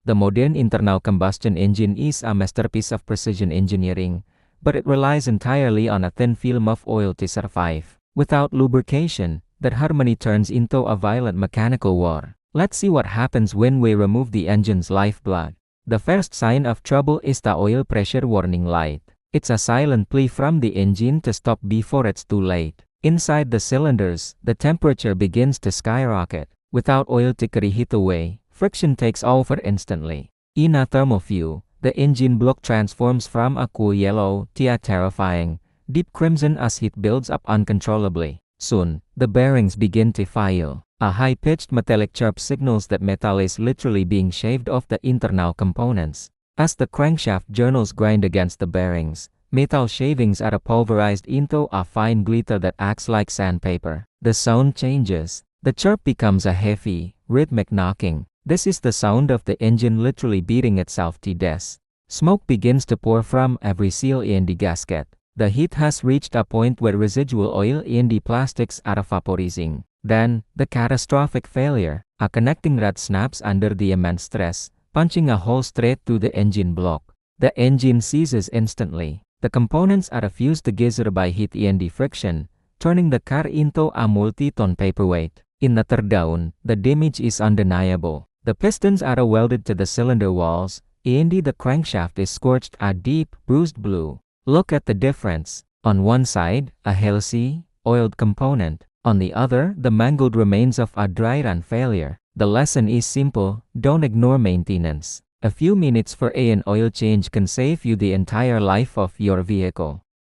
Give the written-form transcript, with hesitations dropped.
The modern internal combustion engine is a masterpiece of precision engineering, but it relies entirely on a thin film of oil to survive. Without lubrication, that harmony turns into a violent mechanical war. Let's see what happens when we remove the engine's lifeblood. The first sign of trouble is the oil pressure warning light. It's a silent plea from the engine to stop before it's too late. Inside the cylinders, the temperature begins to skyrocket. Without oil to carry heat away, friction takes over instantly. In a thermal view, the engine block transforms from a cool yellow to a terrifying, deep crimson as heat builds up uncontrollably. Soon, the bearings begin to fail. A high-pitched metallic chirp signals that metal is literally being shaved off the internal components. As the crankshaft journals grind against the bearings, metal shavings are pulverized into a fine glitter that acts like sandpaper. The sound changes. The chirp becomes a heavy, rhythmic knocking. This is the sound of the engine literally beating itself to death. Smoke begins to pour from every seal in the gasket. The heat has reached a point where residual oil in the plastics are vaporizing. Then, the catastrophic failure. A connecting rod snaps under the immense stress, punching a hole straight through the engine block. The engine seizes instantly. The components are fused together by heat and friction, turning the car into a multi-ton paperweight. In the teardown, the damage is undeniable. The pistons are welded to the cylinder walls, and the crankshaft is scorched a deep, bruised blue. Look at the difference. On one side, a healthy, oiled component. On the other, the mangled remains of a dry run failure. The lesson is simple: don't ignore maintenance. A few minutes for an oil change can save you the entire life of your vehicle.